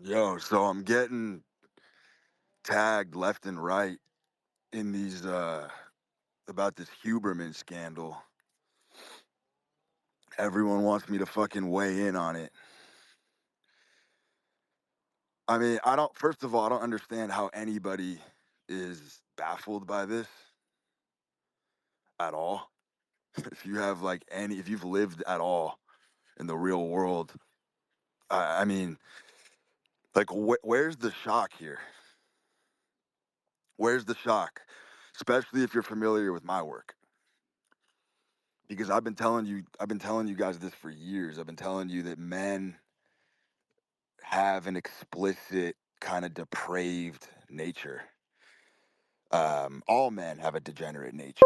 Yo, so I'm getting tagged left and right in these about this Huberman scandal. Everyone wants me to fucking weigh in on it. I mean, I don't first of all, I don't understand how anybody is baffled by this at all. If you have if you've lived at all in the real world, I mean, where's the shock here? Where's the shock? Especially if you're familiar with my work. Because I've been telling you guys this for years. I've been telling you that men have an explicit kind of depraved nature. All men have a degenerate nature,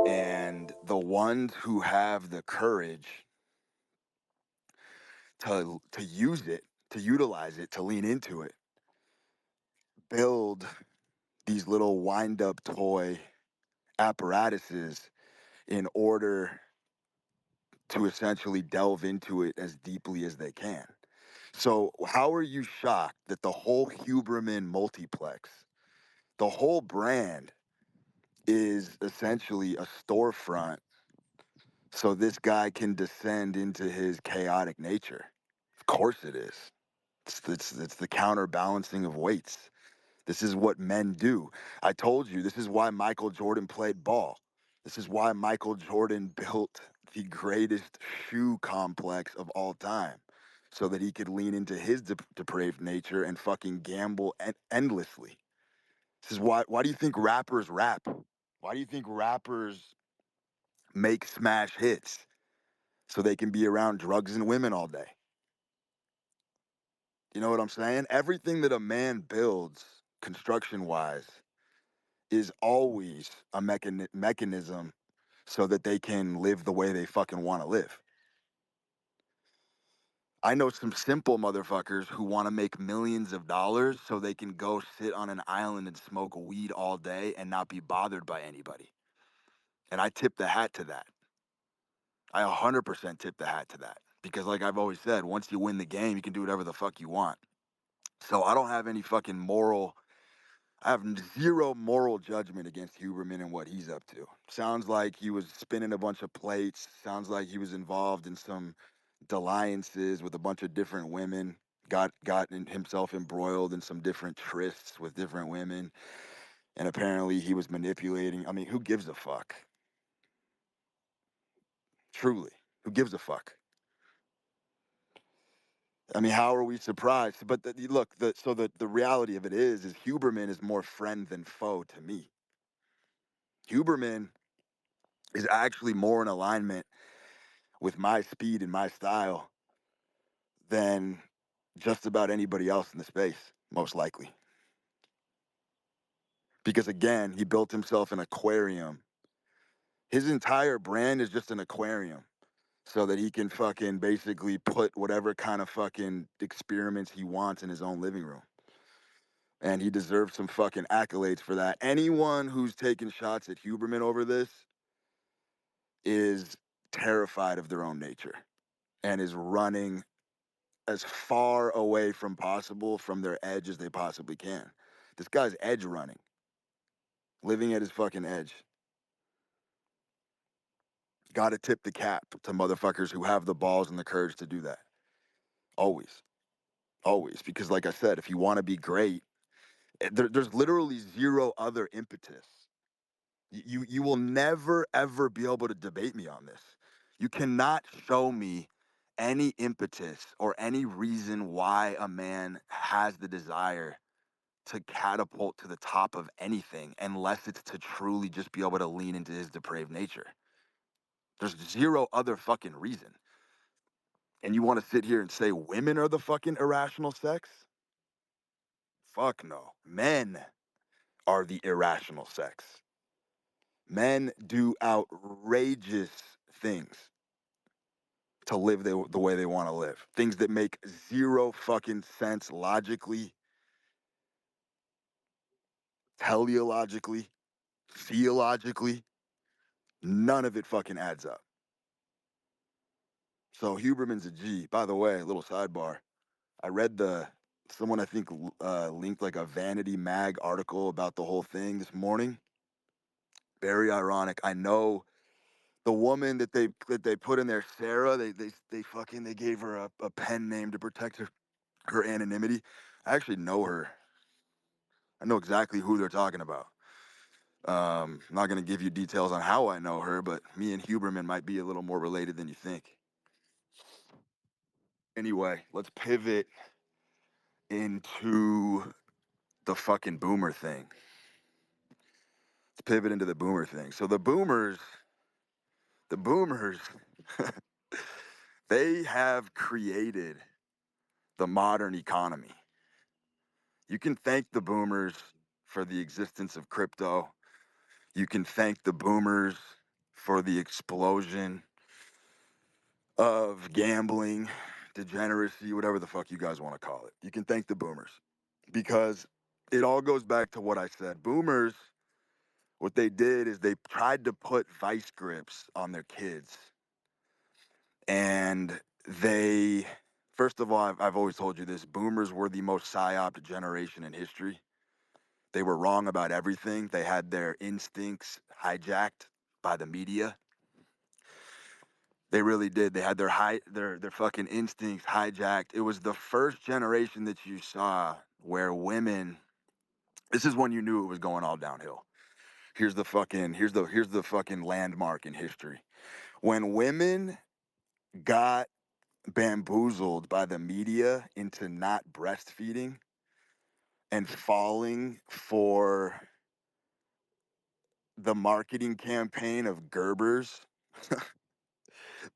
and the ones who have the courage to use it, to utilize it, to lean into it, build these little wind up toy apparatuses in order to essentially delve into it as deeply as they can. So, how are you shocked that the whole Huberman multiplex, the whole brand, is essentially a storefront so this guy can descend into his chaotic nature? Of course it is. It's the counterbalancing of weights. This is what men do. I told you, this is why Michael Jordan played ball. This is why Michael Jordan built the greatest shoe complex of all time so that he could lean into his depraved nature and fucking gamble endlessly. This is why do you think rappers rap? Why do you think rappers make smash hits? So they can be around drugs and women all day. You know what I'm saying? Everything that a man builds construction wise is always a mechanism so that they can live the way they fucking want to live. I know some simple motherfuckers who want to make millions of dollars so they can go sit on an island and smoke weed all day and not be bothered by anybody. And I tip the hat to that. I 100% tip the hat to that. Because like I've always said, once you win the game, you can do whatever the fuck you want. So I don't have any fucking I have zero moral judgment against Huberman and what he's up to. Sounds like he was spinning a bunch of plates. Sounds like he was involved in some dalliances with a bunch of different women. Got himself embroiled in some different trysts with different women, and apparently he was manipulating. I mean, who gives a fuck? Truly, who gives a fuck? I mean, how are we surprised? But look, the reality of it is Huberman is more friend than foe to me. Huberman is actually more in alignment with my speed and my style than just about anybody else in the space, most likely. Because again, he built himself an aquarium. His entire brand is just an aquarium so that he can fucking basically put whatever kind of fucking experiments he wants in his own living room. And he deserves some fucking accolades for that. Anyone who's taking shots at Huberman over this is terrified of their own nature and is running as far away from possible from their edge as they possibly can. This guy's edge running, living at his fucking edge. Got to tip the cap to motherfuckers who have the balls and the courage to do that. Always, always. Because like I said, if you want to be great, there's literally zero other impetus. You will never ever be able to debate me on this. You cannot show me any impetus or any reason why a man has the desire to catapult to the top of anything unless it's to truly just be able to lean into his depraved nature. There's zero other fucking reason. And you want to sit here and say women are the fucking irrational sex? Fuck no. Men are the irrational sex. Men do outrageous things to live the way they want to live. Things that make zero fucking sense logically, teleologically, theologically. None of it fucking adds up. So Huberman's a G. By the way, little sidebar. I read the Someone I think linked like a Vanity Mag article about the whole thing this morning. Very ironic. I know the woman that they put in there, Sarah. They gave her a pen name to protect her anonymity. I actually know her. I know exactly who they're talking about. I'm not going to give you details on how I know her, but me and Huberman might be a little more related than you think. Anyway, let's pivot into the fucking boomer thing. Let's pivot into the boomer thing. So the boomers, they have created the modern economy. You can thank the boomers for the existence of crypto. You can thank the boomers for the explosion of gambling, degeneracy, whatever the fuck you guys want to call it. You can thank the boomers because it all goes back to what I said. Boomers, what they did is they tried to put vice grips on their kids. And they, first of all, I've always told you this, boomers were the most psyoped generation in history. They were wrong about everything. They had their instincts hijacked by the media. They really did. They had their fucking instincts hijacked. It was the first generation that you saw where women, this is when you knew it was going all downhill. Here's the fucking landmark in history. When women got bamboozled by the media into not breastfeeding and falling for the marketing campaign of Gerber's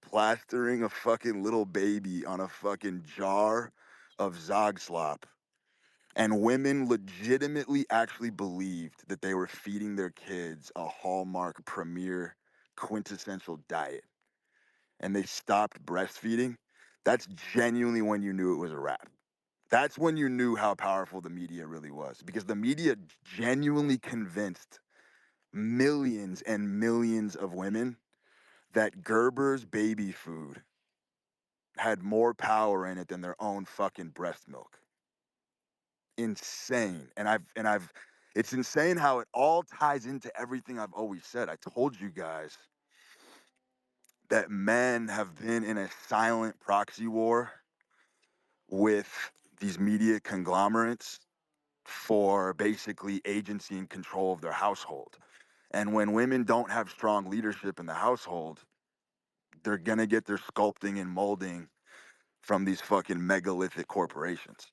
plastering a fucking little baby on a fucking jar of Zog slop. And women legitimately actually believed that they were feeding their kids a Hallmark premier quintessential diet. And they stopped breastfeeding. That's genuinely when you knew it was a wrap. That's when you knew how powerful the media really was, because the media genuinely convinced millions and millions of women that Gerber's baby food had more power in it than their own fucking breast milk. Insane. And I've it's insane how it all ties into everything I've always said. I told you guys that men have been in a silent proxy war with these media conglomerates for basically agency and control of their household. And when women don't have strong leadership in the household, they're gonna get their sculpting and molding from these fucking megalithic corporations.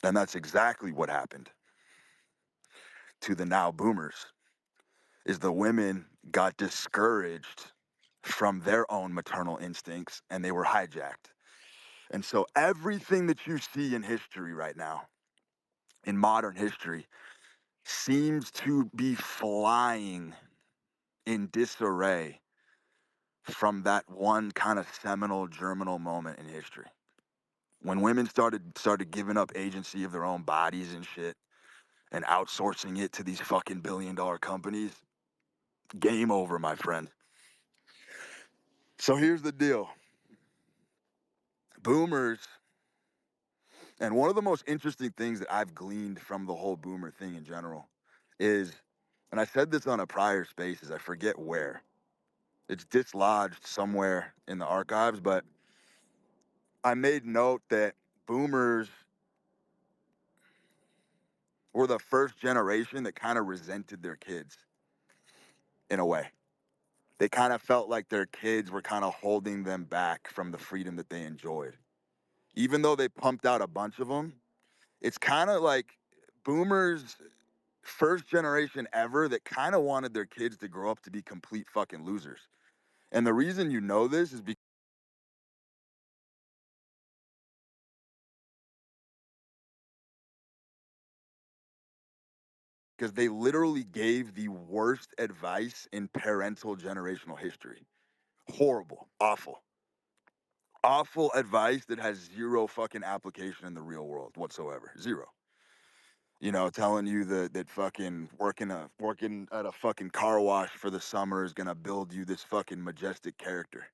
And that's exactly what happened to the now boomers. Is the women got discouraged from their own maternal instincts and they were hijacked. And so everything that you see in history right now, in modern history, seems to be flying in disarray from that one kind of seminal germinal moment in history. When women started giving up agency of their own bodies and shit and outsourcing it to these fucking billion-dollar companies, game over, my friend. So here's the deal. Boomers, and one of the most interesting things that I've gleaned from the whole boomer thing in general is, and I said this on a prior spaces, I forget where. It's dislodged somewhere in the archives, but I made note that boomers were the first generation that kind of resented their kids in a way. They kind of felt like their kids were kind of holding them back from the freedom that they enjoyed. Even though they pumped out a bunch of them, it's kind of like boomers, first generation ever, that kind of wanted their kids to grow up to be complete fucking losers. And the reason you know this is because they literally gave the worst advice in parental generational history. Horrible, awful advice that has zero fucking application in the real world whatsoever. Zero. You know, telling you that fucking working at a fucking car wash for the summer is gonna build you this fucking majestic character.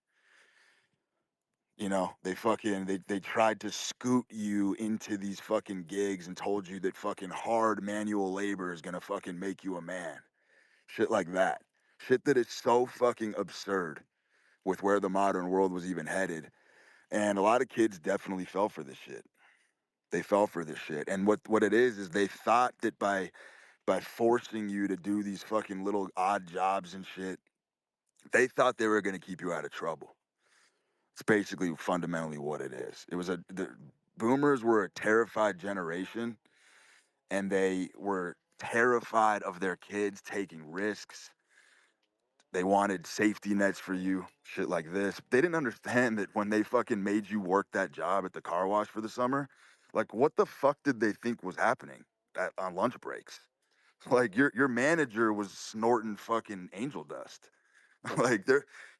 They tried to scoot you into these fucking gigs and told you that fucking hard manual labor is gonna fucking make you a man. Shit like that. Shit that is so fucking absurd with where the modern world was even headed. And a lot of kids definitely fell for this shit. They fell for this shit. And what it is they thought that by forcing you to do these fucking little odd jobs and shit, they thought they were gonna keep you out of trouble. It's basically fundamentally what it is. The boomers were a terrified generation, and they were terrified of their kids taking risks. They wanted safety nets for you, shit like this. They didn't understand that when they fucking made you work that job at the car wash for the summer, like what the fuck did they think was happening on lunch breaks? Like your manager was snorting fucking angel dust. Like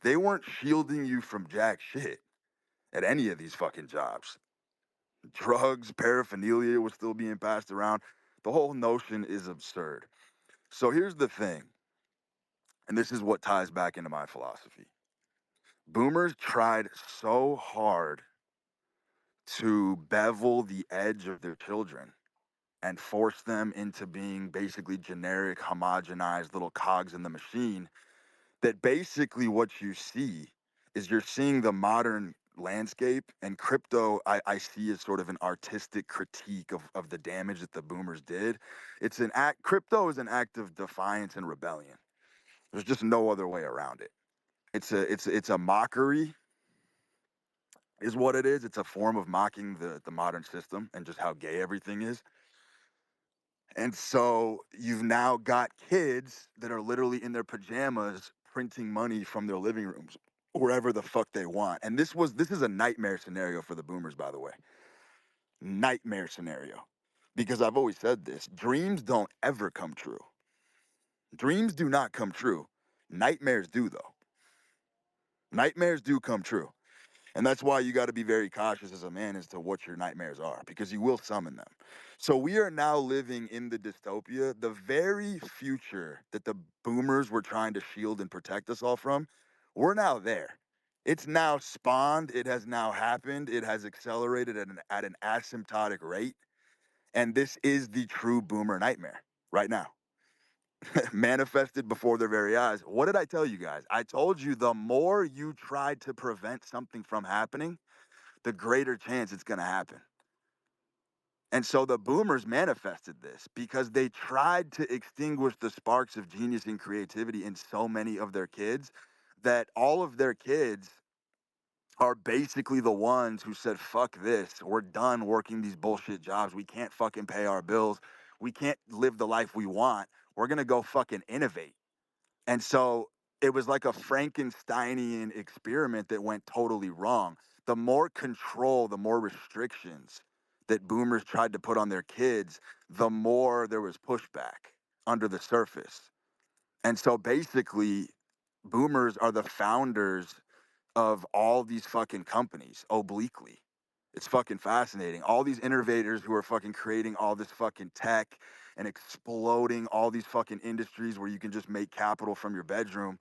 they weren't shielding you from jack shit at any of these fucking jobs. Drugs, paraphernalia was still being passed around. The whole notion is absurd. So here's the thing, and this is what ties back into my philosophy. Boomers tried so hard to bevel the edge of their children and force them into being basically generic, homogenized little cogs in the machine that basically what you see is you're seeing the modern landscape, and crypto I see as sort of an artistic critique of the damage that the boomers did. Crypto is an act of defiance and rebellion. There's just no other way around it. It's a mockery is what it is. It's a form of mocking the modern system and just how gay everything is. And so you've now got kids that are literally in their pajamas printing money from their living rooms wherever the fuck they want. And this is a nightmare scenario for the boomers, by the way. Nightmare scenario. Because I've always said this, dreams don't ever come true. Dreams do not come true. Nightmares do though. Nightmares do come true. And that's why you got to be very cautious as a man as to what your nightmares are, because you will summon them. So we are now living in the dystopia, the very future that the boomers were trying to shield and protect us all from. We're now there. It's now spawned. It has now happened. It has accelerated at an asymptotic rate. And this is the true boomer nightmare right now. Manifested before their very eyes. What did I tell you guys? I told you the more you try to prevent something from happening, the greater chance it's going to happen. And so the boomers manifested this because they tried to extinguish the sparks of genius and creativity in so many of their kids that all of their kids are basically the ones who said, fuck this. We're done working these bullshit jobs. We can't fucking pay our bills. We can't live the life we want. We're going to go fucking innovate. And so it was like a Frankensteinian experiment that went totally wrong. The more control, the more restrictions that boomers tried to put on their kids, the more there was pushback under the surface. And so basically, boomers are the founders of all these fucking companies obliquely. It's fucking fascinating. All these innovators who are fucking creating all this fucking tech and exploding all these fucking industries where you can just make capital from your bedroom.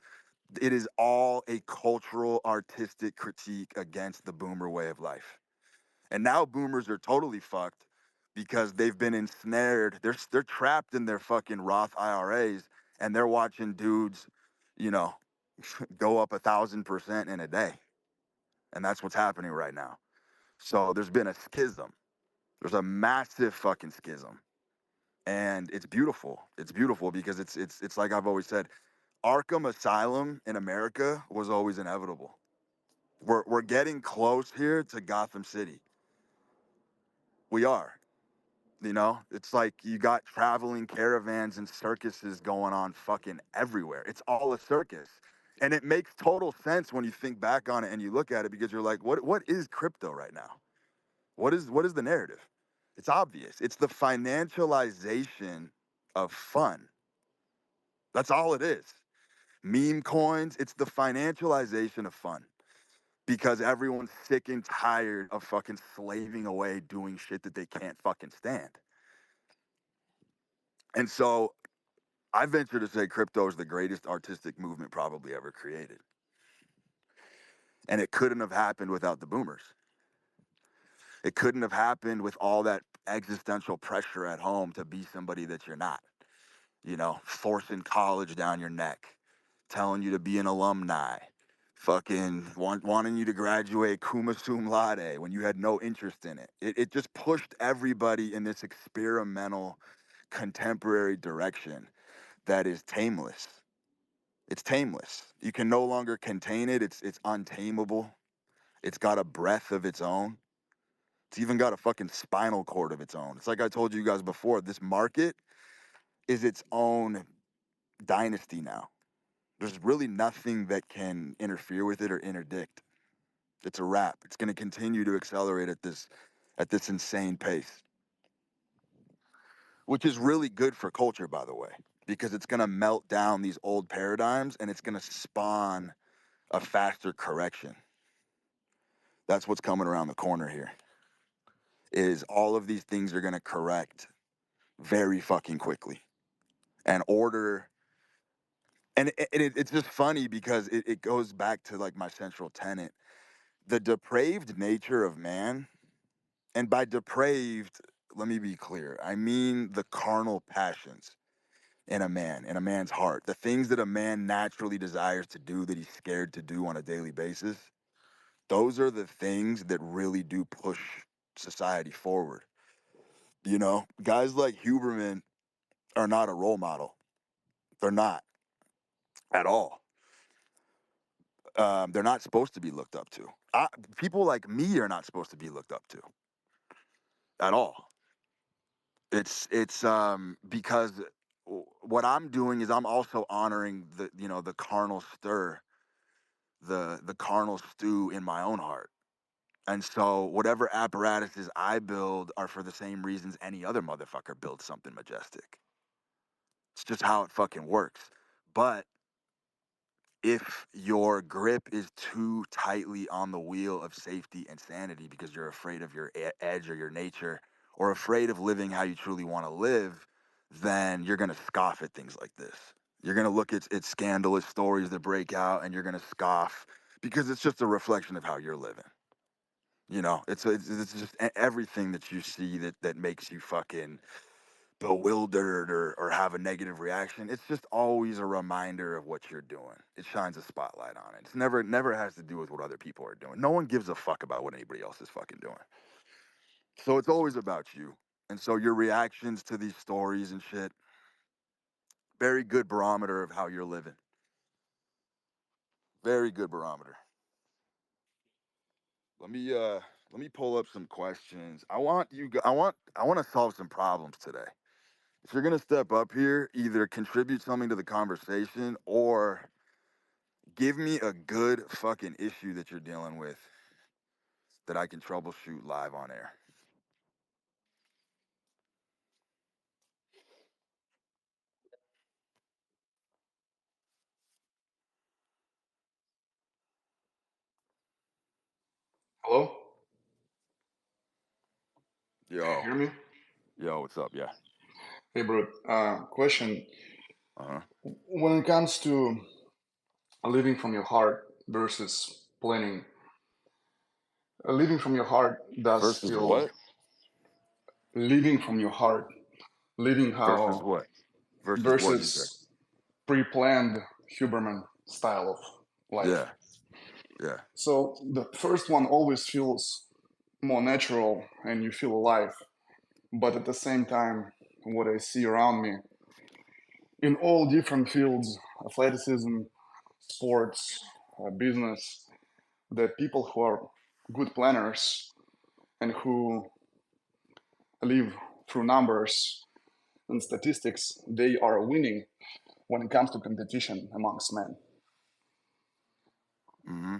It is all a cultural, artistic critique against the boomer way of life. And now boomers are totally fucked because they've been ensnared. They're trapped in their fucking Roth IRAs, and they're watching dudes, you know, go up 1,000% in a day. And that's what's happening right now. So there's been a schism. There's a massive fucking schism. And it's beautiful. It's beautiful because it's like I've always said, Arkham Asylum in America was always inevitable. We're getting close here to Gotham City. We are. It's like you got traveling caravans and circuses going on fucking everywhere. It's all a circus. And it makes total sense when you think back on it and you look at it because you're like, what is crypto right now? What is the narrative? It's obvious. It's the financialization of fun. That's all it is. Meme coins, it's the financialization of fun because everyone's sick and tired of fucking slaving away doing shit that they can't fucking stand. And so I venture to say crypto is the greatest artistic movement probably ever created. And it couldn't have happened without the boomers. It couldn't have happened with all that existential pressure at home to be somebody that you're not, forcing college down your neck, telling you to be an alumni, fucking wanting you to graduate cum sum laude when you had no interest in it. It just pushed everybody in this experimental contemporary direction that is tameless. It's tameless. You can no longer contain it. It's untamable. It's got a breath of its own. It's even got a fucking spinal cord of its own. It's like I told you guys before, this market is its own dynasty now. There's really nothing that can interfere with it or interdict. It's a wrap. It's going to continue to accelerate at this insane pace, which is really good for culture, by the way, because it's going to melt down these old paradigms and it's going to spawn a faster correction. That's what's coming around the corner here. Is all of these things are going to correct very fucking quickly and order. And it's just funny because it goes back to like my central tenet, the depraved nature of man. And by depraved, let me be clear, I mean the carnal passions in a man's heart, the things that a man naturally desires to do that he's scared to do on a daily basis. Those are the things that really do push society forward. Guys like Huberman are not a role model. They're not at all. They're not supposed to be looked up to. People like me are not supposed to be looked up to at all. It's because what I'm doing is I'm also honoring the carnal stir, the carnal stew in my own heart. And so whatever apparatuses I build are for the same reasons any other motherfucker builds something majestic. It's just how it fucking works. But if your grip is too tightly on the wheel of safety and sanity because you're afraid of your edge or your nature or afraid of living how you truly want to live, then you're going to scoff at things like this. You're going to look at scandalous stories that break out and you're going to scoff because it's just a reflection of how you're living. It's just everything that you see that makes you fucking bewildered or have a negative reaction. It's just always a reminder of what you're doing. It shines a spotlight on it. It's never has to do with what other people are doing. No one gives a fuck about what anybody else is fucking doing. So it's always about you. And so your reactions to these stories and shit, very good barometer of how you're living. Very good barometer. Let me pull up some questions. I want to solve some problems today. If you're gonna step up here, either contribute something to the conversation or give me a good fucking issue that you're dealing with that I can troubleshoot live on air. Hello? Can you Yo, hear me? what's up? Yeah. Hey, bro. Question. Uh-huh. When it comes to living from your heart versus planning, living from your heart does Versus feel what? living from your heart, living Versus how what? Versus what you say? versus pre-planned Huberman style of life. Yeah, yeah. So the first one always feels more natural and you feel alive. But at the same time, what I see around me in all different fields, athleticism, sports, business, the people who are good planners and who live through numbers and statistics, they are winning when it comes to competition amongst men. Mm-hmm.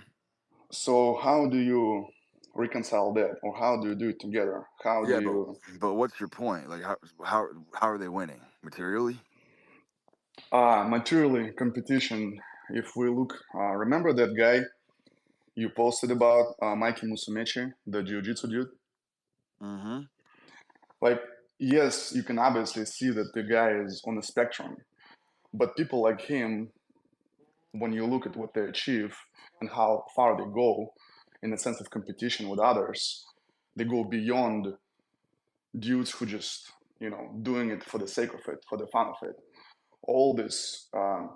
So how do you reconcile that, or how do you do it together? How do Yeah, but you what's your point? Like how are they winning materially? materially competition? If we look, remember that guy you posted about, Mikey Musumeci, the jiu-jitsu dude? Mm-hmm. Like, yes, you can obviously see that the guy is on the spectrum, but people like him when you look at what they achieve and how far they go in a sense of competition with others, they go beyond dudes who just, doing it for the sake of it, for the fun of it. All these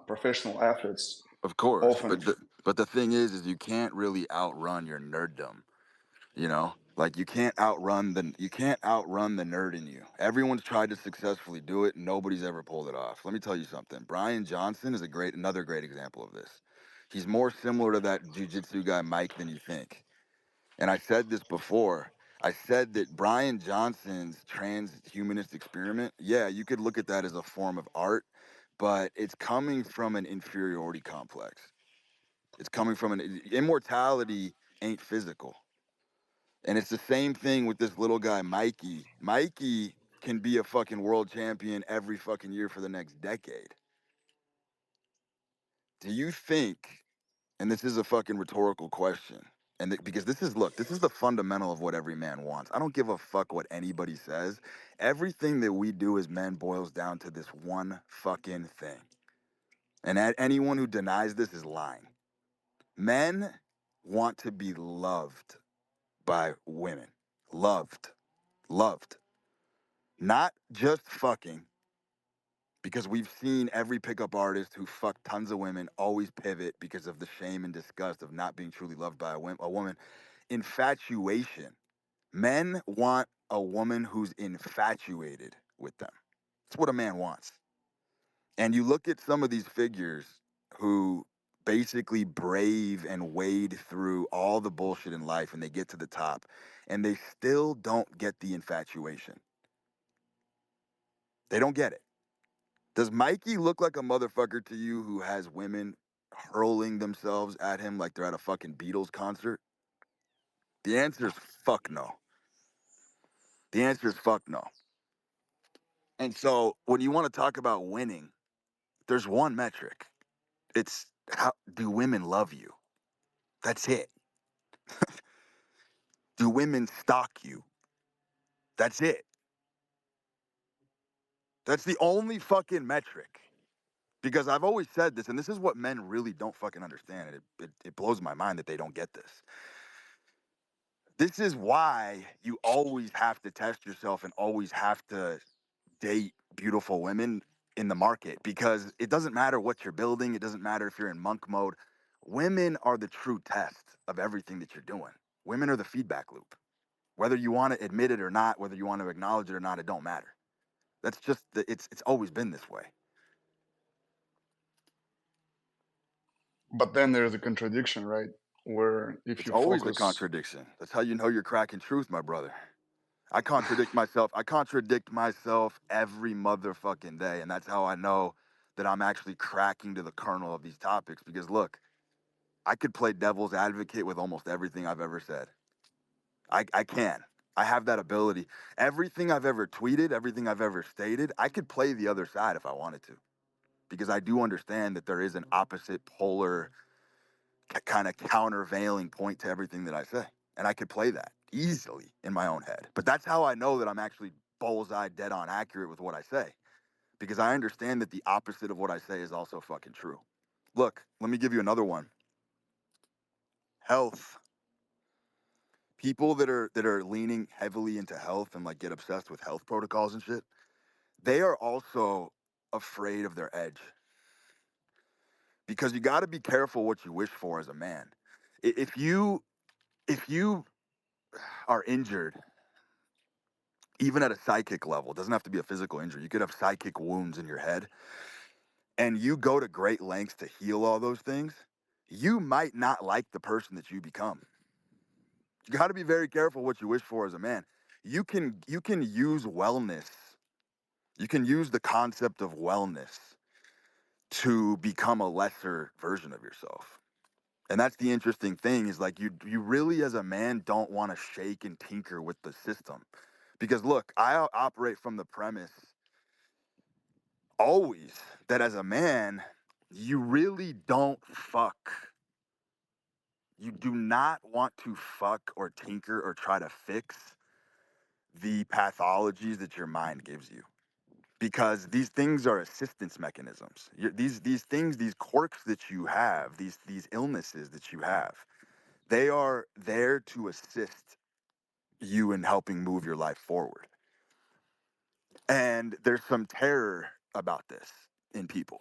professional athletes Of course, often, but the thing is you can't really outrun your nerddom. You know, like you can't outrun the nerd in you. Everyone's tried to successfully do it, nobody's ever pulled it off. Let me tell you something. Brian Johnson is another great example of this. He's more similar to that jujitsu guy Mike than you think. And I said this before. I said that Brian Johnson's transhumanist experiment, yeah, you could look at that as a form of art, but it's coming from an inferiority complex. It's coming from an immortality ain't physical. And it's the same thing with this little guy, Mikey. Mikey can be a fucking world champion every fucking year for the next decade. Do you think, and this is a fucking rhetorical question, because this is the fundamental of what every man wants. I don't give a fuck what anybody says. Everything that we do as men boils down to this one fucking thing. And anyone who denies this is lying. Men want to be loved by women. Loved. Loved. Not just fucking, because we've seen every pickup artist who fucked tons of women always pivot because of the shame and disgust of not being truly loved by a woman. Infatuation. Men want a woman who's infatuated with them. That's what a man wants. And you look at some of these figures who basically brave and wade through all the bullshit in life and they get to the top and they still don't get the infatuation. They don't get it. Does Mikey look like a motherfucker to you who has women hurling themselves at him like they're at a fucking Beatles concert? The answer is fuck no. The answer is fuck no. And so when you want to talk about winning, there's one metric. It's how do women love you? That's it. Do women stalk you? That's it. That's the only fucking metric. Because I've always said this, and this is what men really don't fucking understand. And it blows my mind that they don't get this. This is why you always have to test yourself and always have to date beautiful women in the market because it doesn't matter what you're building. It doesn't matter if you're in monk mode. Women are the true test of everything that you're doing. Women are the feedback loop. Whether you want to admit it or not, whether you want to acknowledge it or not, it don't matter. That's just it's always been this way. but then there's a contradiction, right? Where if It's you always the focus, contradiction. That's how you know you're cracking truth, my brother. I contradict myself. I contradict myself every motherfucking day. And that's how I know that I'm actually cracking to the kernel of these topics. Because look, I could play devil's advocate with almost everything I've ever said. I can. I have that ability. Everything I've ever tweeted, everything I've ever stated, I could play the other side if I wanted to. Because I do understand that there is an opposite polar kind of countervailing point to everything that I say. And I could play that easily in my own head. But that's how I know that I'm actually bullseye dead on accurate with what I say. Because I understand that the opposite of what I say is also fucking true. Look, let me give you another one. Health. People that are leaning heavily into health and like get obsessed with health protocols and shit, they are also afraid of their edge. Because you got to be careful what you wish for as a man. If you are injured even at a psychic level, it doesn't have to be a physical injury. You could have psychic wounds in your head, and you go to great lengths to heal all those things. You might not like the person that you become. You got to be very careful what you wish for as a man. You can use wellness. You can use the concept of wellness to become a lesser version of yourself. And that's the interesting thing is like you really as a man don't want to shake and tinker with the system. Because look, I operate from the premise always that as a man, you really don't fuck. You do not want to fuck or tinker or try to fix the pathologies that your mind gives you. because these things are assistance mechanisms. These things, these quirks that you have, these illnesses that you have, they are there to assist you in helping move your life forward. And there's some terror about this in people.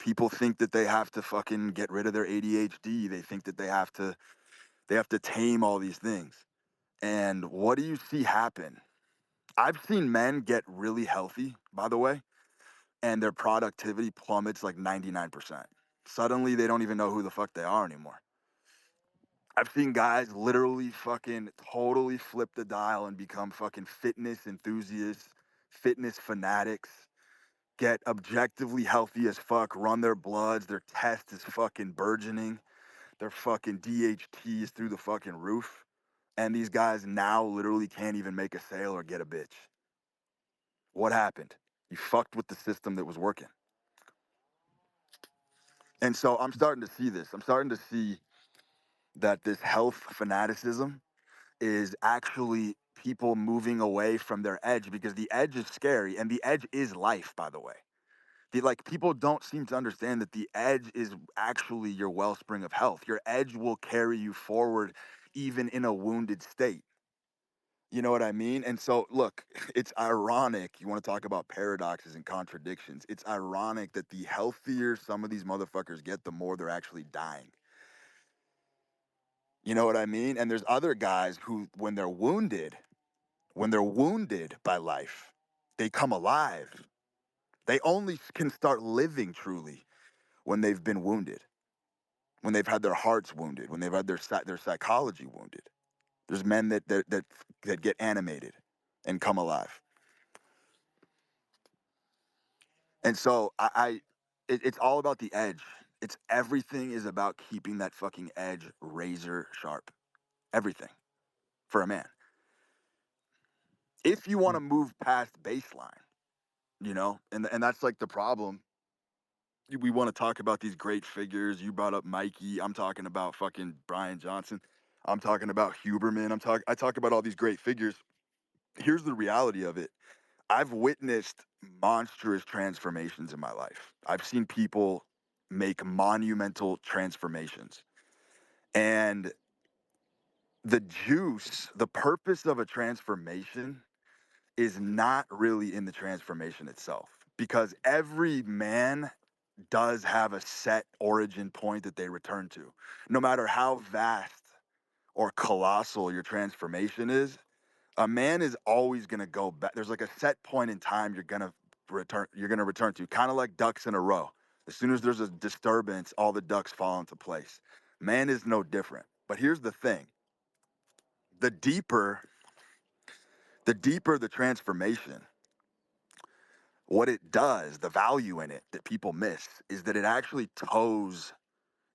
People think that they have to fucking get rid of their ADHD. They think that they have to tame all these things. And what do you see happen? I've seen men get really healthy, by the way, and their productivity plummets like 99%. Suddenly they don't even know who the fuck they are anymore. I've seen guys literally fucking totally flip the dial and become fucking fitness enthusiasts, fitness fanatics, get objectively healthy as fuck, run their bloods, their test is fucking burgeoning, their fucking DHT is through the fucking roof. And these guys now literally can't even make a sale or get a bitch. What happened? You fucked with the system that was working. And so I'm starting to see this. I'm starting to see that this health fanaticism is actually people moving away from their edge, because the edge is scary and the edge is life, by the way. Like, people don't seem to understand that the edge is actually your wellspring of health. Your edge will carry you forward even in a wounded state. You know what I mean? And so, look, it's ironic. You want to talk about paradoxes and contradictions. It's ironic that the healthier some of these motherfuckers get, the more they're actually dying. You know what I mean? And there's other guys who, when they're wounded by life, they come alive. They only can start living truly when they've been wounded, when they've had their hearts wounded, when they've had their psychology wounded. There's men that get animated and come alive. And so it's all about the edge. It's everything is about keeping that fucking edge razor sharp. Everything for a man. If you want to move past baseline, and that's like the problem. We want to talk about these great figures. You brought up Mikey. I'm talking about fucking Brian Johnson. I'm talking about Huberman. I talk about all these great figures. Here's the reality of it. I've witnessed monstrous transformations in my life. I've seen people make monumental transformations. And the purpose of a transformation is not really in the transformation itself, because every man does have a set origin point that they return to. No matter how vast or colossal your transformation is, a man is always going to go back. There's like a set point in time you're going to return to, kind of like ducks in a row. As soon as there's a disturbance, all the ducks fall into place. Man is no different. But here's the thing. The deeper the transformation, what it does, the value in it that people miss, is that it tows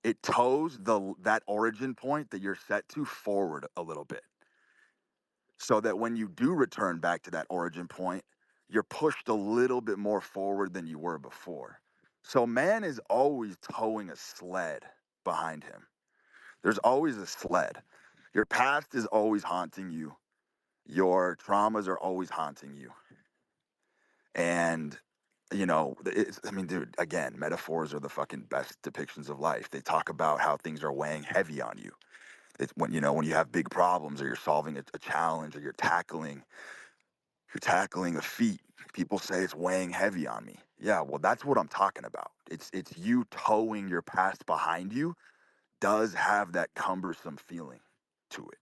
that origin point that you're set to forward a little bit, so that when you do return back to that origin point, you're pushed a little bit more forward than you were before. So man is always towing a sled behind him. There's always a sled. Your past is always haunting you. Your traumas are always haunting you. And I mean, dude, again, metaphors are the fucking best depictions of life. They talk about how things are weighing heavy on you. It's when you have big problems, or you're solving a challenge, or you're tackling a feat. People say it's weighing heavy on me. Yeah, well, that's what I'm talking about. It's you towing your past behind you does have that cumbersome feeling to it.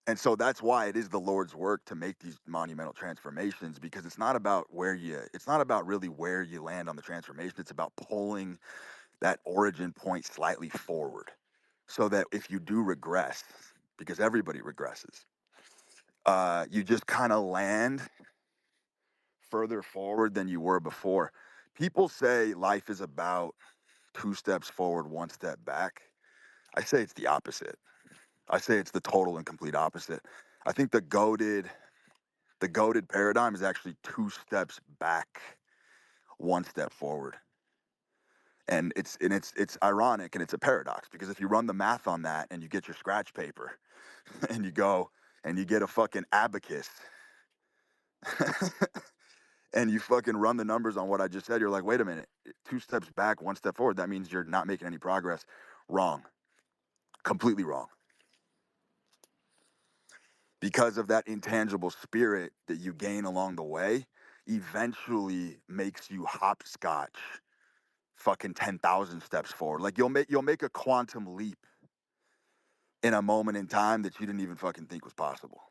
And so that's why it is the Lord's work to make these monumental transformations, because it's not about really where you land on the transformation. It's about pulling that origin point slightly forward, so that if you do regress, because everybody regresses, you just kind of land further forward than you were before. People say life is about two steps forward, one step back. I say it's the opposite. I say it's the total and complete opposite. I think the goated paradigm is actually two steps back, one step forward. And it's ironic, and it's a paradox, because if you run the math on that and you get your scratch paper and you go and you get a fucking abacus, and you fucking run the numbers on what I just said, you're like, wait a minute, 2 steps back, 1 step forward. That means you're not making any progress. Wrong. Completely wrong. Because of that intangible spirit that you gain along the way, eventually makes you hopscotch fucking 10,000 steps forward. Like you'll make a quantum leap in a moment in time that you didn't even fucking think was possible.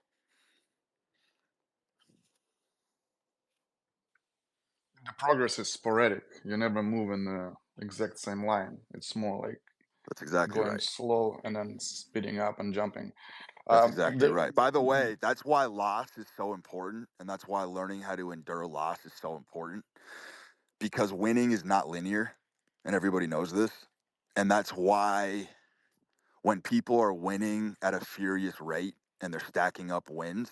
The progress is sporadic. You never move in the exact same line. It's more like That's exactly going right. slow and then speeding up and jumping. That's exactly The, right. By the way, that's why loss is so important. And that's why learning how to endure loss is so important because winning is not linear. And everybody knows this. And that's why when people are winning at a furious rate and they're stacking up wins,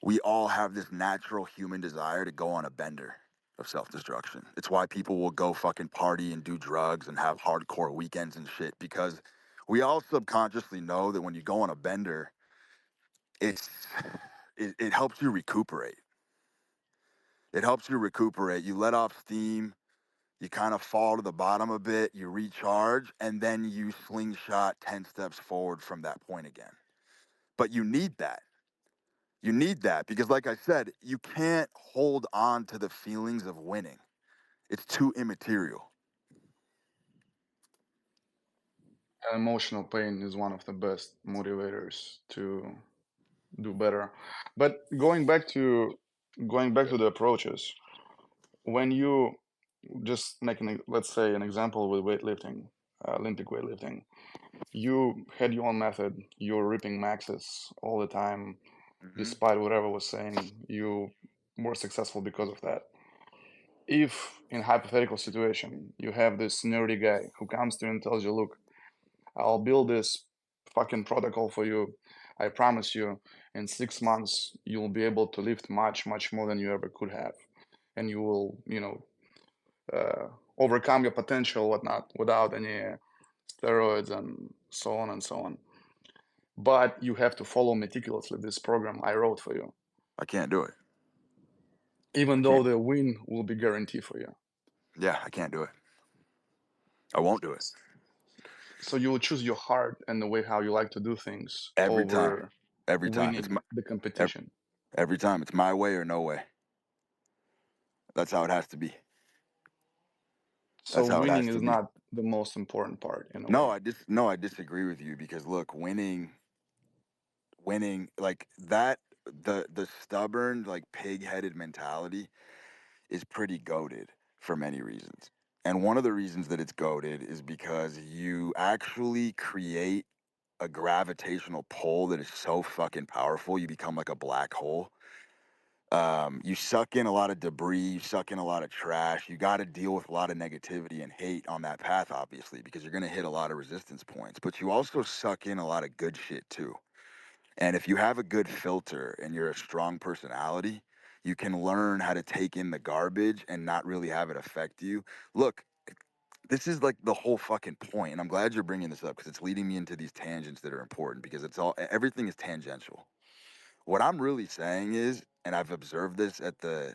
we all have this natural human desire to go on a bender of self-destruction. It's why people will go fucking party and do drugs and have hardcore weekends and shit because we all subconsciously know that when you go on a bender, it's it helps you recuperate. It helps you recuperate. You let off steam, you kind of fall to the bottom a bit, you recharge, and then you slingshot 10 steps forward from that point again. But you need that. You need that because, like I said, you can't hold on to the feelings of winning. It's too immaterial. emotional pain is one of the best motivators to do better. But going back to the approaches, when you just make let's say an example with weightlifting, Olympic weightlifting, you had your own method, you're ripping maxes all the time, Hmm. despite whatever was saying, you were successful because of that. If in hypothetical situation you have this nerdy guy who comes to you and tells you, look, I'll build this fucking protocol for you. I promise you, in 6 months, you'll be able to lift much, much more than you ever could have. And you will, overcome your potential, whatnot, without any steroids and so on and so on. But you have to follow meticulously this program I wrote for you, I can't do it. I even though can't. the win will be guaranteed for you. Yeah, I can't do it. I won't do it. So you will choose your heart and the way how you like to do things Every time. over Every time. winning the Every, competition. every time. It's my way or no way. That's how it has to be. So That's how it has winning to is be. not the most important part in a No, way. I disagree with you because look, winning like that the stubborn like pig-headed mentality is pretty goated for many reasons. And one of the reasons that it's goated is because you actually create a gravitational pull that is so fucking powerful, you become like a black hole. You suck in a lot of debris, you suck in a lot of trash. You got to deal with a lot of negativity and hate on that path, obviously, because you're going to hit a lot of resistance points. But you also suck in a lot of good shit too. And if you have a good filter and you're a strong personality, you can learn how to take in the garbage and not really have it affect you. Look, this is like the whole fucking point, and I'm glad you're bringing this up because it's leading me into these tangents that are important because it's all everything is tangential. What I'm really saying is, and I've observed this at the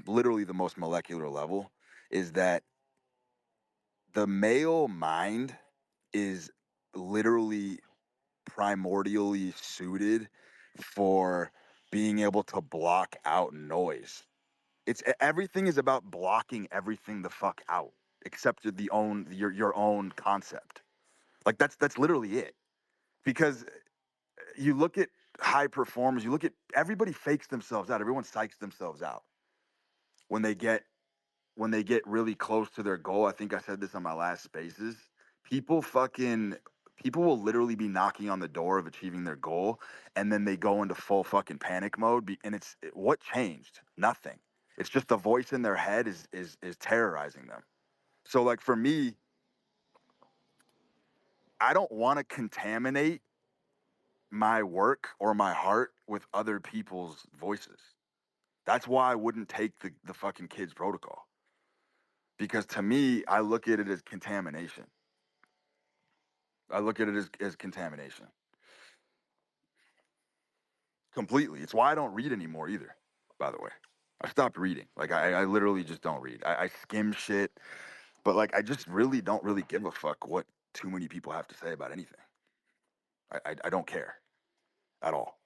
literally the most molecular level, is that the male mind is literally primordially suited for being able to block out noise. Everything is about blocking everything the fuck out except your own concept. Like that's literally it. Because you look at high performers, you look at everybody fakes themselves out. Everyone psychs themselves out when they get really close to their goal. I think I said this on my last spaces. People fucking people will literally be knocking on the door of achieving their goal and then they go into full fucking panic mode and what changed? Nothing. It's just the voice in their head is terrorizing them. So like for me, I don't want to contaminate my work or my heart with other people's voices. That's why I wouldn't take the fucking kids protocol. Because to me, I look at it as contamination. I look at it as contamination completely. It's why I don't read anymore either. by the way. I stopped reading. Like I literally just don't read. I skim shit, but like I just really don't really give a fuck what too many people have to say about anything. I don't care at all.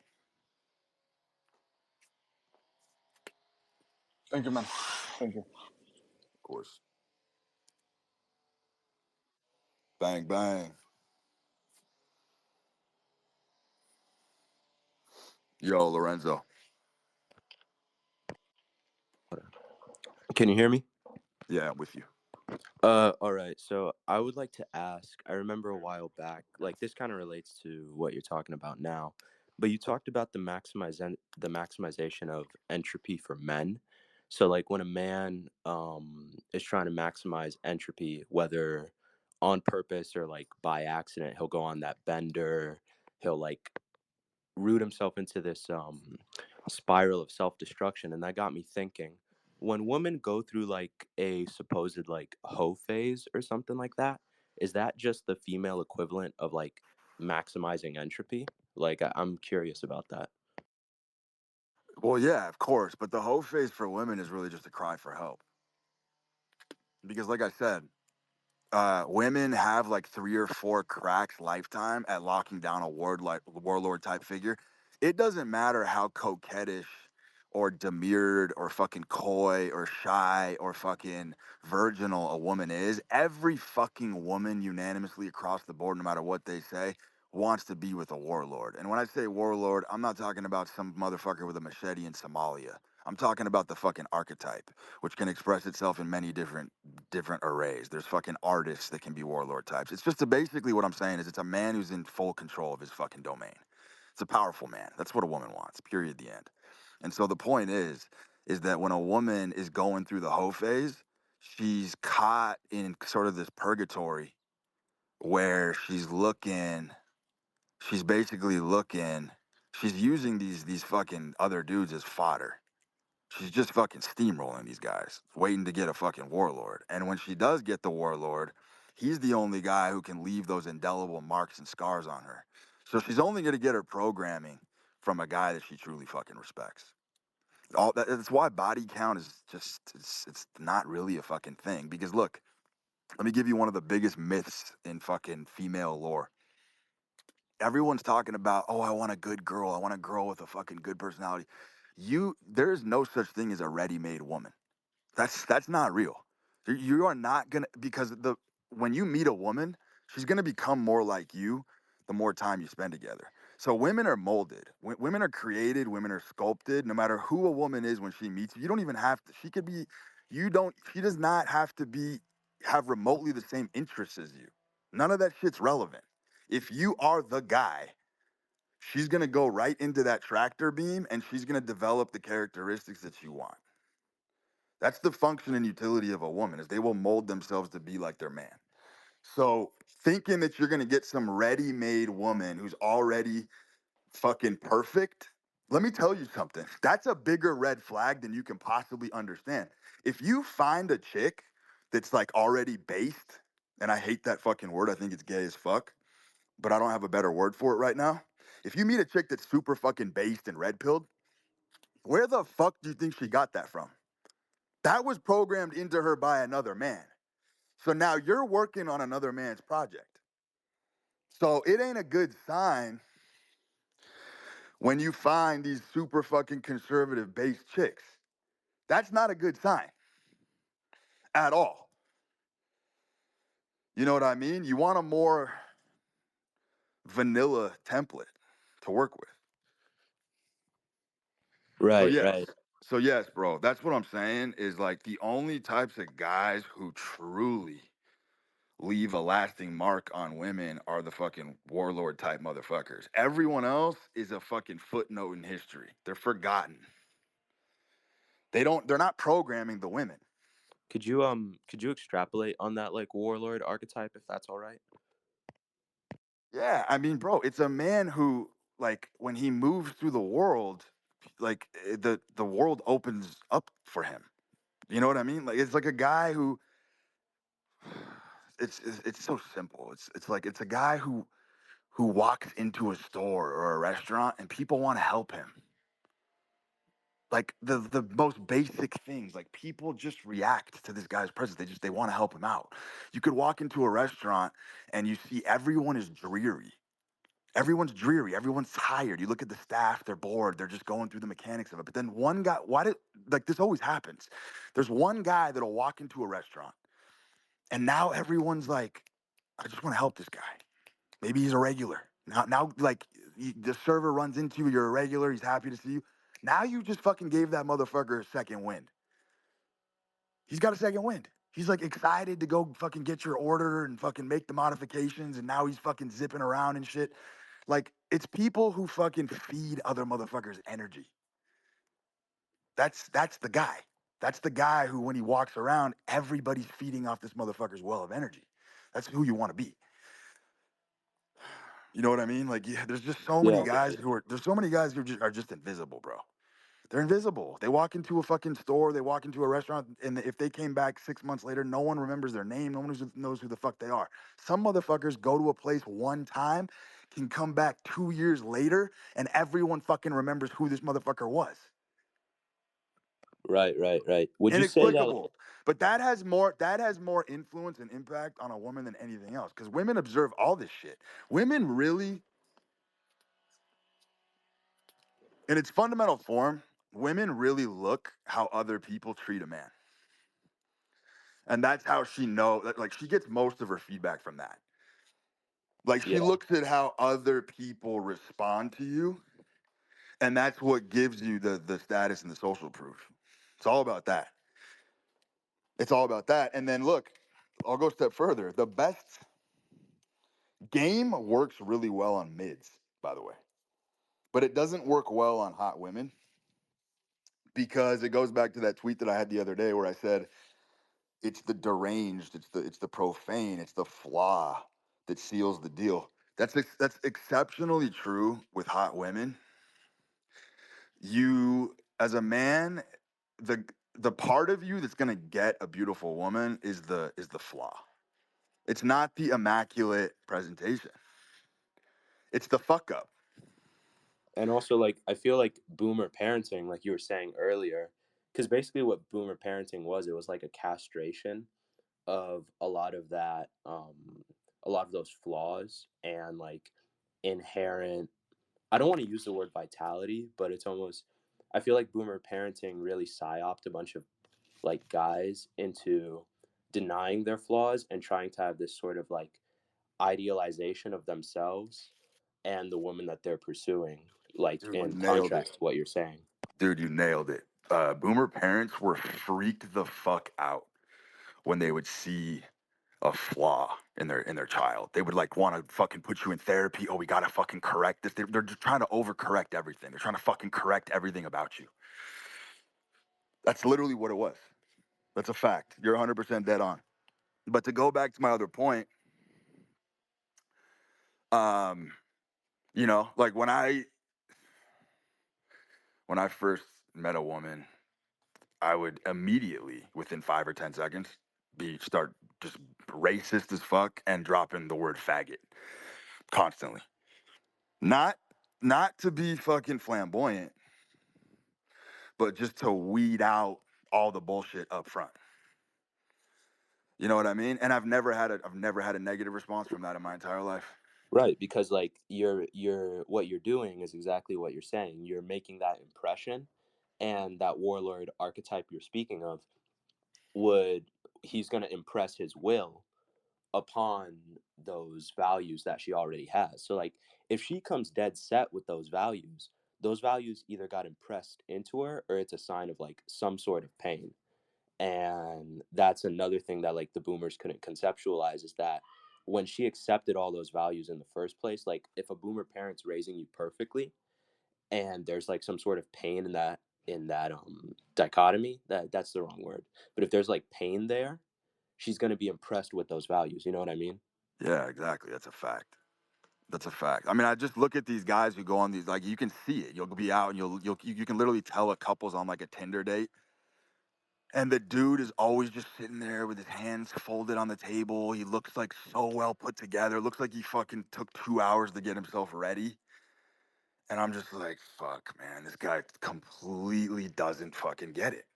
Thank you, man. Thank you. Of course. Bang bang. Yo, Lorenzo. Can you hear me? Yeah, I'm with you. All right. So I would like to ask, I remember a while back, like this kind of relates to what you're talking about now, but you talked about the maximization of entropy for men. So like when a man is trying to maximize entropy, whether on purpose or like by accident, he'll go on that bender, he'll like root himself into this spiral of self-destruction, and that got me thinking, when women go through like a supposed like hoe phase or something like that, is that just the female equivalent of like maximizing entropy? Like I'm curious about that. Well, yeah, of course, but the hoe phase for women is really just a cry for help. Because like I said, women have like 3 or 4 cracks lifetime at locking down a warlord type figure. It doesn't matter how coquettish or demurred or fucking coy or shy or fucking virginal a woman is. Every fucking woman unanimously across the board, no matter what they say, wants to be with a warlord. And when I say warlord, I'm not talking about some motherfucker with a machete in Somalia. I'm talking about the fucking archetype, which can express itself in many different arrays. There's fucking artists that can be warlord types. It's just basically what I'm saying is it's a man who's in full control of his fucking domain. It's a powerful man. That's what a woman wants. Period. The end. And so the point is that when a woman is going through the hoe phase, she's caught in sort of this purgatory where she's basically looking, she's using these fucking other dudes as fodder. She's just fucking steamrolling these guys, waiting to get a fucking warlord. And when she does get the warlord, he's the only guy who can leave those indelible marks and scars on her. So she's only going to get her programming from a guy that she truly fucking respects. That's why body count is just it's not really a fucking thing. Because look, let me give you one of the biggest myths in fucking female lore. Everyone's talking about, oh, I want a good girl. I want a girl with a fucking good personality. There is no such thing as a ready-made woman. That's not real. You are not gonna, because the when you meet a woman, she's gonna become more like you the more time you spend together. So women are molded. Women are created. Women are sculpted. No matter who a woman is when she meets you, you don't even have to. She could be. You don't. She does not have to have remotely the same interests as you. None of that shit's relevant. If you are the guy, she's gonna go right into that tractor beam and she's gonna develop the characteristics that you want. That's the function and utility of a woman is they will mold themselves to be like their man. So thinking that you're gonna get some ready-made woman who's already fucking perfect, let me tell you something. That's a bigger red flag than you can possibly understand. If you find a chick that's like already based, and I hate that fucking word, I think it's gay as fuck, but I don't have a better word for it right now. If you meet a chick that's super fucking based and red pilled, where the fuck do you think she got that from? That was programmed into her by another man. So now you're working on another man's project. So it ain't a good sign when you find these super fucking conservative based chicks. That's not a good sign at all. You know what I mean? You want a more vanilla template to work with. So Right, yes. right. So yes, bro. That's what I'm saying is like the only types of guys who truly leave a lasting mark on women are the fucking warlord type motherfuckers. Everyone else is a fucking footnote in history. They're forgotten. They're not programming the women. Could you extrapolate on that like warlord archetype if that's all right? Yeah, I mean, bro, it's a man who like when he moves through the world, like the world opens up for him. You know what I mean? Like it's like a guy who it's so simple. It's like it's a guy who walks into a store or a restaurant and people want to help him. Like the most basic things, like people just react to this guy's presence. They want to help him out. You could walk into a restaurant and you see everyone is dreary. Everyone's dreary. Everyone's tired. You look at the staff, they're bored. They're just going through the mechanics of it. But then one guy, why did, like, this always happens. There's one guy that'll walk into a restaurant and now everyone's like, I just want to help this guy. Maybe he's a regular. Now, like, the server runs into you, you're a regular, he's happy to see you. Now you just fucking gave that motherfucker a second wind. He's got a second wind. He's like excited to go fucking get your order and fucking make the modifications, and now he's fucking zipping around and shit. Like, it's people who fucking feed other motherfuckers energy. That's the guy. That's the guy who, when he walks around, everybody's feeding off this motherfucker's well of energy. That's who you want to be. You know what I mean? Like, yeah, there's just so many Yeah. guys who are there's so many guys who are just invisible, bro. They're invisible. They walk into a fucking store, they walk into a restaurant, and if they came back 6 months later, no one remembers their name. No one knows who the fuck they are. Some motherfuckers go to a place one time, can come back 2 years later, and everyone fucking remembers who this motherfucker was. Right. Would you say that? Inexplicable. But that has more influence and impact on a woman than anything else. Because women observe all this shit. Women really, in its fundamental form, women really look how other people treat a man. And that's how she like, she gets most of her feedback from that. Like, she Yeah. looks at how other people respond to you, and that's what gives you the status and the social proof. It's all about that. It's all about that. And then look, I'll go a step further. The best game works really well on mids, by the way. But it doesn't work well on hot women, because it goes back to that tweet that I had the other day where I said it's the deranged, it's the profane, it's the flaw that seals the deal. That's exceptionally true with hot women. You, as a man, the part of you that's gonna get a beautiful woman is the flaw. It's not the immaculate presentation. It's the fuck up. And also, like, I feel like boomer parenting, like you were saying earlier, because basically what boomer parenting was, it was like a castration of a lot of that, a lot of those flaws and like inherent. I don't want to use the word vitality, but it's almost. I feel like boomer parenting really psyoped a bunch of like guys into denying their flaws and trying to have this sort of like idealization of themselves and the woman that they're pursuing, like Dude, you in nailed it. contrast to what you're saying. Dude, you nailed it. Boomer parents were freaked the fuck out when they would see a flaw in their child. They would like want to fucking put you in therapy. Oh, we gotta fucking correct this. They're just trying to overcorrect everything. They're trying to fucking correct everything about you. That's literally what it was. That's a fact. You're 100% dead on. But to go back to my other point, um, like when I first met a woman, I would immediately, within 5 or 10 seconds, start just racist as fuck and dropping the word faggot constantly. Not not to be fucking flamboyant, but just to weed out all the bullshit up front. You know what I mean? And I've never had a negative response from that in my entire life. Right, because like you're what you're doing is exactly what you're saying. You're making that impression, and that warlord archetype you're speaking of would he's going to impress his will upon those values that she already has. So like if she comes dead set with those values either got impressed into her or it's a sign of like some sort of pain. And that's another thing that like the boomers couldn't conceptualize is that when she accepted all those values in the first place, like if a boomer parent's raising you perfectly and there's like some sort of pain in that dichotomy, that's the wrong word, but if there's like pain there, she's going to be impressed with those values, you know what I mean? Yeah, exactly. That's a fact. That's a fact. I mean, I just look at these guys who go on these, like, you can see it. You'll be out and you can literally tell a couple's on like a Tinder date, and the dude is always just sitting there with his hands folded on the table. He looks like so well put together. Looks like he fucking took 2 hours to get himself ready. And I'm just like, fuck, man, this guy completely doesn't fucking get it.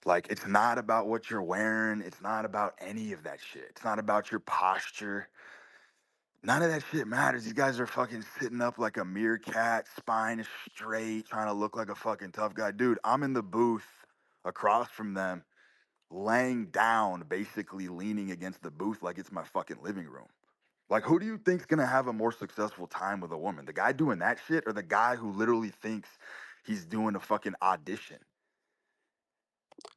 Like, it's not about what you're wearing. It's not about any of that shit. It's not about your posture. None of that shit matters. These guys are fucking sitting up like a meerkat, spine is straight, trying to look like a fucking tough guy. Dude, I'm in the booth across from them, laying down, basically leaning against the booth like it's my fucking living room. Like, who do you think's gonna have a more successful time with a woman? The guy doing that shit or the guy who literally thinks he's doing a fucking audition?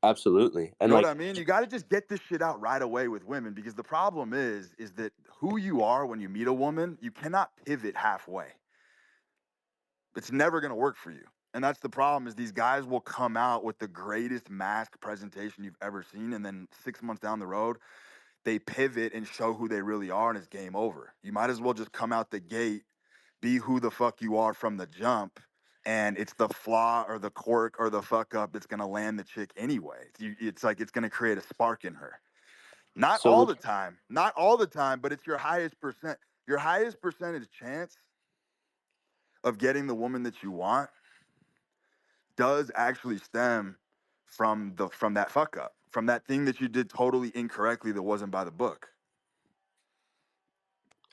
Absolutely. You And know what like, I mean? You got to just get this shit out right away with women because the problem is that who you are when you meet a woman, you cannot pivot halfway. It's never going to work for you. And that's the problem is these guys will come out with the greatest mask presentation you've ever seen. And then 6 months down the road, they pivot and show who they really are and it's game over. You might as well just come out the gate, be who the fuck you are from the jump. And it's the flaw or the quirk or the fuck up that's going to land the chick anyway. It's like it's going to create a spark in her. Not so all would, the time, not all the time, but it's your highest percentage chance of getting the woman that you want does actually stem from that fuck up, from that thing that you did totally incorrectly that wasn't by the book.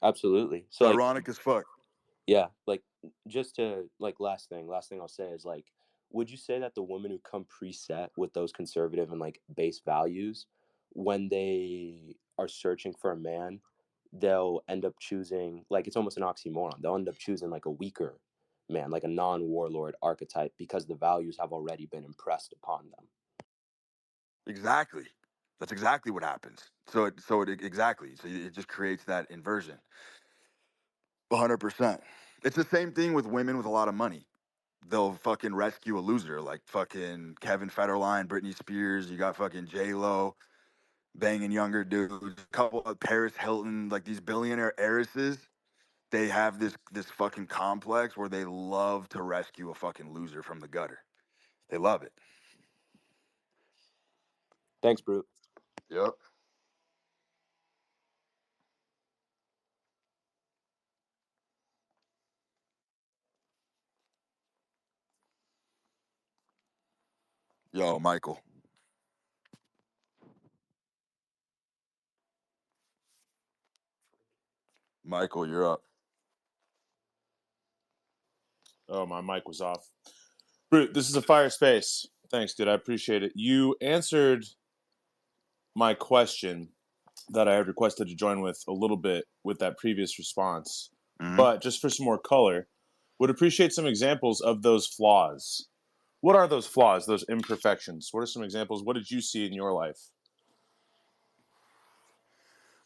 absolutely. It's So like, ironic as fuck. yeah, like just to like last thing I'll say is like, would you say that the women who come preset with those conservative and like base values, when they are searching for a man, they'll end up choosing like it's almost an oxymoron. They'll end up choosing like a weaker man, like a non-warlord archetype, because the values have already been impressed upon them. Exactly. That's exactly what happens. So it exactly. So it just creates that inversion. 100%. It's the same thing with women with a lot of money. They'll fucking rescue a loser like fucking Kevin Federline, Britney Spears. You got fucking J Lo banging younger dudes. A couple of Paris Hilton, like these billionaire heiresses. They have this fucking complex where they love to rescue a fucking loser from the gutter. They love it. Thanks, Brute. Yep. Yo, Michael. Michael, you're up. Oh, my mic was off. Brute, this is a fire space. Thanks, dude. I appreciate it. You answered my question that I had requested to join with a little bit with that previous response. Mm-hmm. But just for some more color, would appreciate some examples of those flaws. What are those flaws, those imperfections? What are some examples? What did you see in your life?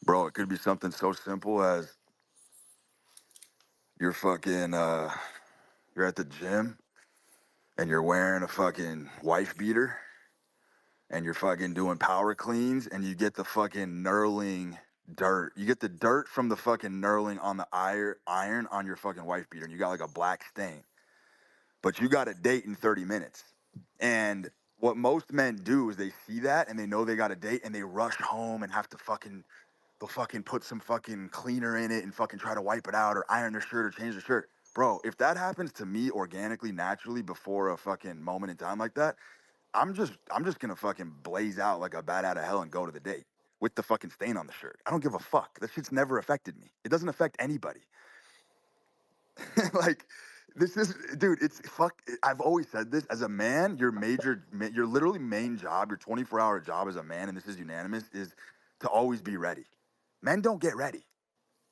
Bro, it could be something so simple as you're fucking you're at the gym and you're wearing a fucking wife beater and you're fucking doing power cleans and you get the fucking knurling dirt. You get the dirt from the fucking knurling on the iron on your fucking wife beater and you got like a black stain. But you got a date in 30 minutes. And what most men do is they see that and they know they got a date and they rush home and have to fucking they'll fucking put some fucking cleaner in it and fucking try to wipe it out or iron their shirt or change their shirt. Bro, if that happens to me organically, naturally, before a fucking moment in time like that, I'm just gonna fucking blaze out like a bat out of hell and go to the date with the fucking stain on the shirt. I don't give a fuck. That shit's never affected me. It doesn't affect anybody. Like this is, dude. It's fuck. I've always said this as a man. Your literally main job, your 24-hour job as a man, and this is unanimous, is to always be ready. Men don't get ready.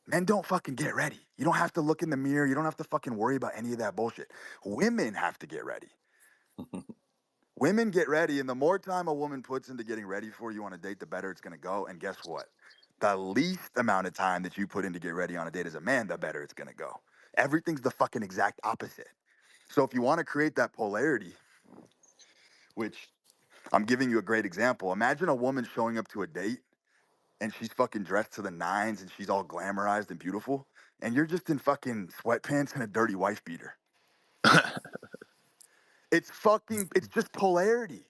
Men don't fucking get ready. You don't have to look in the mirror. You don't have to fucking worry about any of that bullshit. Women have to get ready. Women get ready, and the more time a woman puts into getting ready for you on a date, the better it's gonna go. And guess what? The least amount of time that you put in to get ready on a date as a man, the better it's gonna go. Everything's the fucking exact opposite. So if you want to create that polarity, which I'm giving you a great example, imagine a woman showing up to a date and she's fucking dressed to the nines and she's all glamorized and beautiful, and you're just in fucking sweatpants and a dirty wife beater. It's just polarity.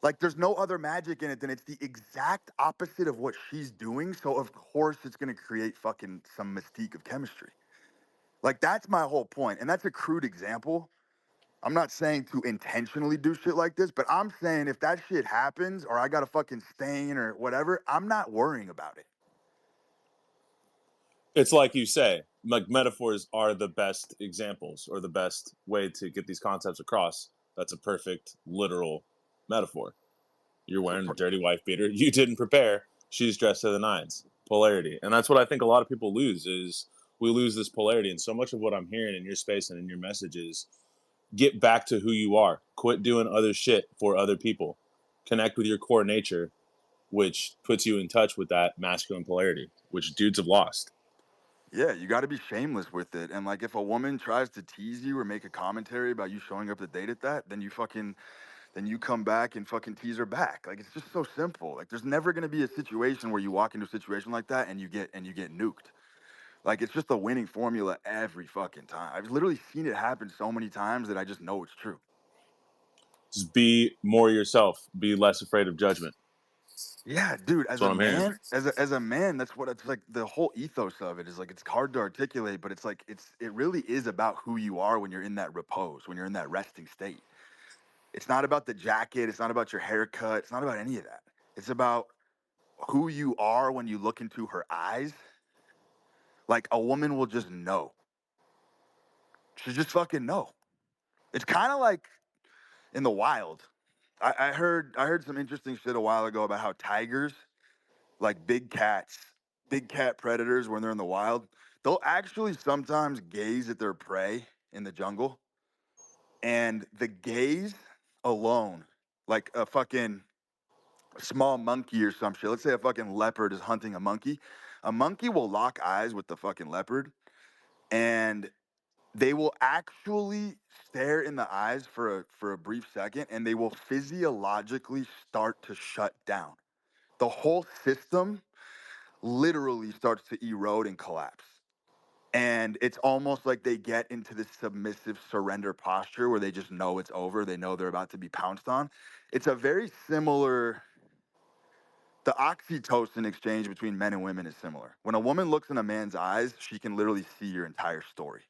Like there's no other magic in it than it's the exact opposite of what she's doing. So of course it's gonna create fucking some mystique of chemistry. Like, that's my whole point. And that's a crude example. I'm not saying to intentionally do shit like this, but I'm saying if that shit happens or I got a fucking stain or whatever, I'm not worrying about it. It's like you say, like metaphors are the best examples or the best way to get these concepts across. That's a perfect literal metaphor. You're So, wearing a dirty wife beater. You didn't prepare. She's dressed to the nines. Polarity. And that's what I think a lot of people lose is we lose this polarity. And so much of what I'm hearing in your space and in your message is get back to who you are. Quit doing other shit for other people. Connect with your core nature, which puts you in touch with that masculine polarity, which dudes have lost. yeah, you got to be shameless with it. And like, if a woman tries to tease you or make a commentary about you showing up to date at that, then you come back and fucking tease her back. Like, it's just so simple. Like, there's never going to be a situation where you walk into a situation like that and you get nuked. Like, it's just a winning formula every fucking time. I've literally seen it happen so many times that I just know it's true. Just be more yourself. Be less afraid of judgment. Yeah, dude, That's as what a I'm hearing. man, as a man, that's what it's like. The whole ethos of it is like, it's hard to articulate, but it's like it really is about who you are when you're in that repose, when you're in that resting state. It's not about the jacket, it's not about your haircut, it's not about any of that. It's about who you are when you look into her eyes. Like, a woman will just know. She'll just fucking know. It's kind of like in the wild. I heard some interesting shit a while ago about how tigers, like big cat predators, when they're in the wild, they'll actually sometimes gaze at their prey in the jungle, and the gaze alone, like a fucking small monkey or some shit. Let's say a fucking leopard is hunting a monkey. A monkey will lock eyes with the fucking leopard, and they will actually stare in the eyes for a brief second, and they will physiologically start to shut down. The whole system literally starts to erode and collapse. And it's almost like they get into this submissive surrender posture where they just know it's over. They know they're about to be pounced on. It's a very similar, the oxytocin exchange between men and women is similar. When a woman looks in a man's eyes, she can literally see your entire story.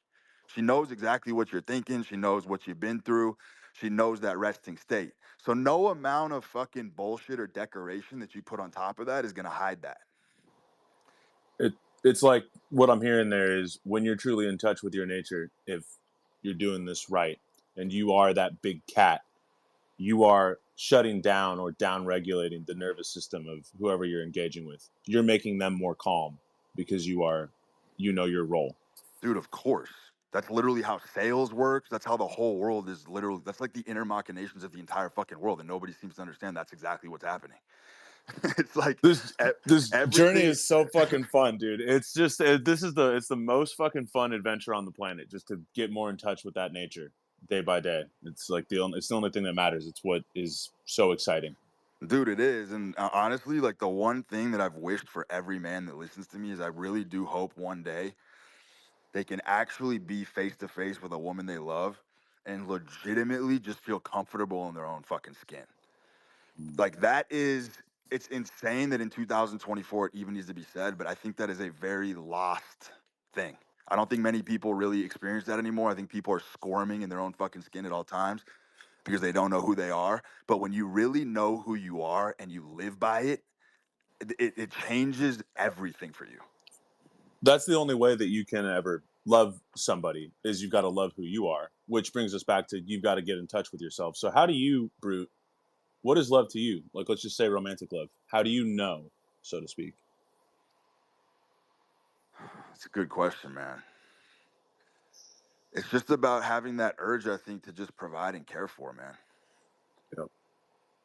She knows exactly what you're thinking. She knows what you've been through. She knows that resting state. So no amount of fucking bullshit or decoration that you put on top of that is going to hide that. It it's like what I'm hearing there is when you're truly in touch with your nature, if you're doing this right and you are that big cat, you are shutting down or down regulating the nervous system of whoever you're engaging with. You're making them more calm because you know your role. Dude, of course. That's literally how sales works. That's how the whole world is literally. That's like the inner machinations of the entire fucking world, and nobody seems to understand that's exactly what's happening. It's like This this journey everything. is so fucking fun, dude. It's just it's the most fucking fun adventure on the planet just to get more in touch with that nature day by day. It's like it's the only thing that matters. It's what is so exciting. Dude, it is. And honestly, like, the one thing that I've wished for every man that listens to me is I really do hope one day they can actually be face to face with a woman they love and legitimately just feel comfortable in their own fucking skin. Like, that is, it's insane that in 2024 it even needs to be said, but I think that is a very lost thing. I don't think many people really experience that anymore. I think people are squirming in their own fucking skin at all times because they don't know who they are. But when you really know who you are and you live by it, it changes everything for you. That's the only way that you can ever love somebody is you've got to love who you are, which brings us back to you've got to get in touch with yourself. So how do you, Brute, what is love to you? Like let's just say romantic love. How do you know, so to speak? It's a good question, man. It's just about having that urge, I think, to just provide and care for, man. You know,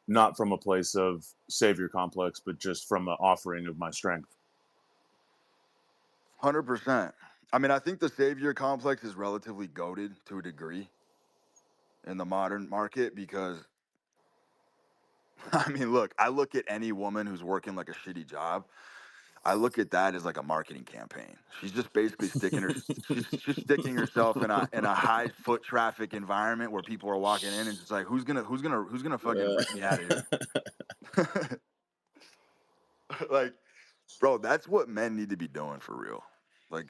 not from a place of savior complex, but just from an offering of my strength. 100%. I mean, I think the savior complex is relatively goated to a degree in the modern market because, I mean, look, I look at any woman who's working like a shitty job. I look at that as like a marketing campaign. She's just basically she's sticking herself in a high foot traffic environment where people are walking in and just like, who's gonna fucking rip me out of here? Like, bro, that's what men need to be doing for real. Like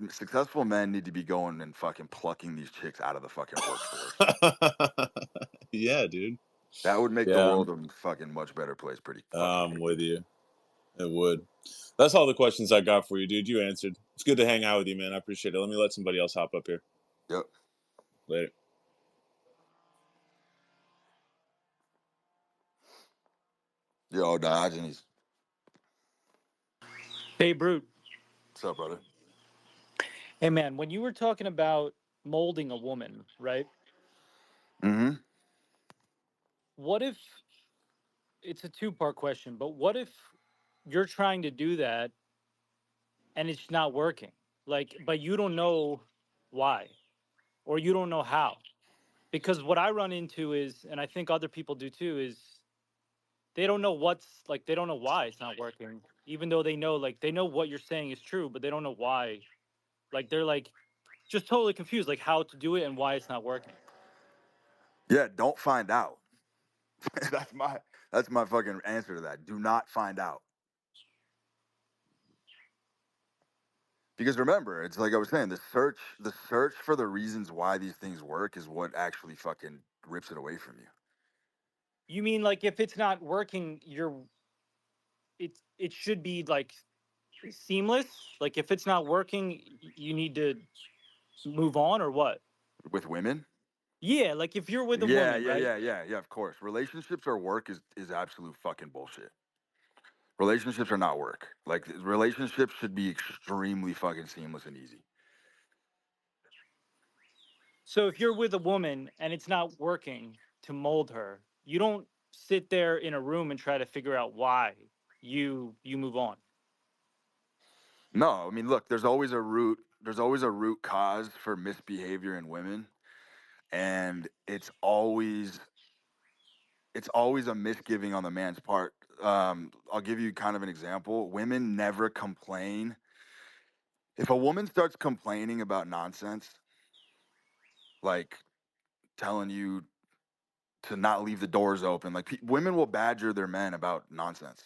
successful men need to be going and fucking plucking these chicks out of the fucking workforce. Yeah, dude. That would make the Yeah, world a fucking much better place pretty fucking I'm quickly. with you. It would. That's all the questions I got for you, dude. You answered. It's good to hang out with you, man. I appreciate it. Let me let somebody else hop up here. Yep. Later. Yo, Diogenes. Hey, Brute. What's up, brother? Hey, man, when you were talking about molding a woman, right? Mm-hmm. What if it's a two-part question, but what if you're trying to do that and it's not working? Like, but you don't know why or you don't know how. Because what I run into is, and I think other people do too, is they don't know they don't know why it's not working, even though they know what you're saying is true, but they don't know why. Like, they're like just totally confused, like how to do it and why it's not working. Yeah, don't find out. that's my fucking answer to that. Do not find out. Because remember, it's like I was saying, the search for the reasons why these things work is what actually fucking rips it away from you. You mean like if it's not working, it should be like seamless? Like if it's not working, you need to move on or what? With women? Yeah, like if you're with a Yeah, woman, yeah, right? yeah, yeah, yeah, of course. Relationships or work is absolute fucking bullshit. Relationships are not work. Like relationships should be extremely fucking seamless and easy. So if you're with a woman and it's not working to mold her, you don't sit there in a room and try to figure out why. You move on. No, I mean, look, there's always a root cause for misbehavior in women, and it's always a misgiving on the man's part. I'll give you kind of an example. Women never complain. If a woman starts complaining about nonsense, like telling you to not leave the doors open, like women will badger their men about nonsense.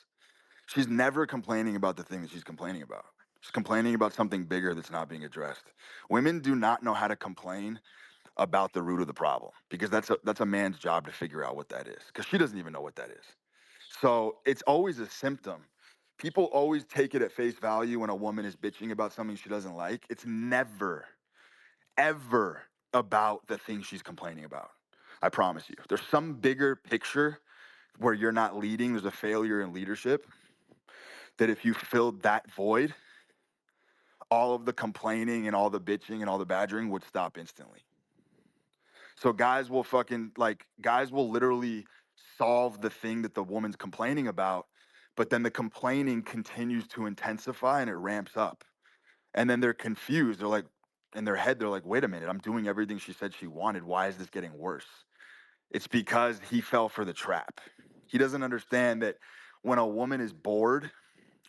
She's never complaining about the thing that she's complaining about. She's complaining about something bigger that's not being addressed. Women do not know how to complain about the root of the problem because that's a man's job to figure out what that is because she doesn't even know what that is. So it's always a symptom. People always take it at face value when a woman is bitching about something she doesn't like. It's never, ever about the thing she's complaining about. I promise you. There's some bigger picture where you're not leading, there's a failure in leadership, that if you filled that void, all of the complaining and all the bitching and all the badgering would stop instantly. So guys will literally solve the thing that the woman's complaining about, but then the complaining continues to intensify and it ramps up. And then they're confused. They're like, in their head, they're like, wait a minute, I'm doing everything she said she wanted. Why is this getting worse? It's because he fell for the trap. He doesn't understand that when a woman is bored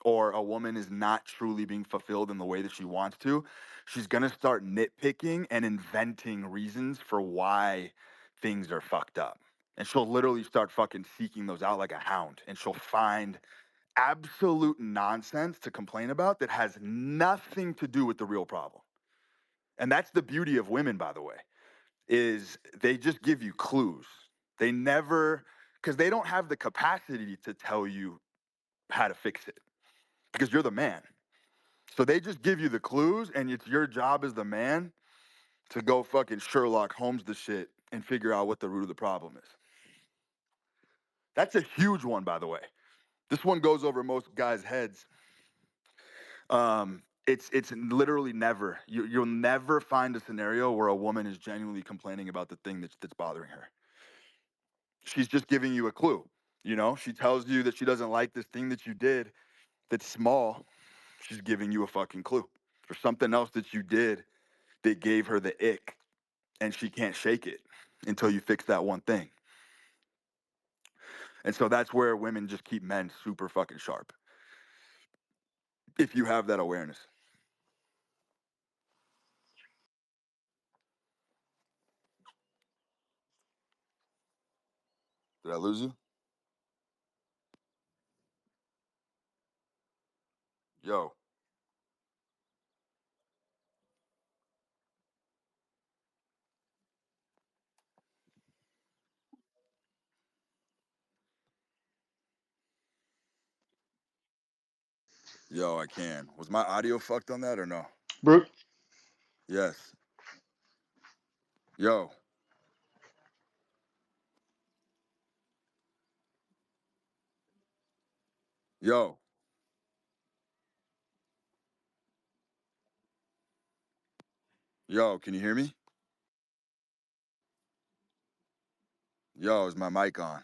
or a woman is not truly being fulfilled in the way that she wants to, she's going to start nitpicking and inventing reasons for why things are fucked up. And she'll literally start fucking seeking those out like a hound. And she'll find absolute nonsense to complain about that has nothing to do with the real problem. And that's the beauty of women, by the way, is they just give you clues. They never, because they don't have the capacity to tell you how to fix it because you're the man. So they just give you the clues, and it's your job as the man to go fucking Sherlock Holmes the shit and figure out what the root of the problem is. That's a huge one, by the way. This one goes over most guys' heads. It's literally never. You'll never find a scenario where a woman is genuinely complaining about the thing that's bothering her. She's just giving you a clue. You know, she tells you that she doesn't like this thing that you did that's small. She's giving you a fucking clue. There's something else that you did that gave her the ick, and she can't shake it until you fix that one thing. And so that's where women just keep men super fucking sharp if you have that awareness. Did I lose you? Yo. Yo, I can. Was my audio fucked on that or no? Brute? Yes. Yo. Yo. Yo, can you hear me? Yo, is my mic on?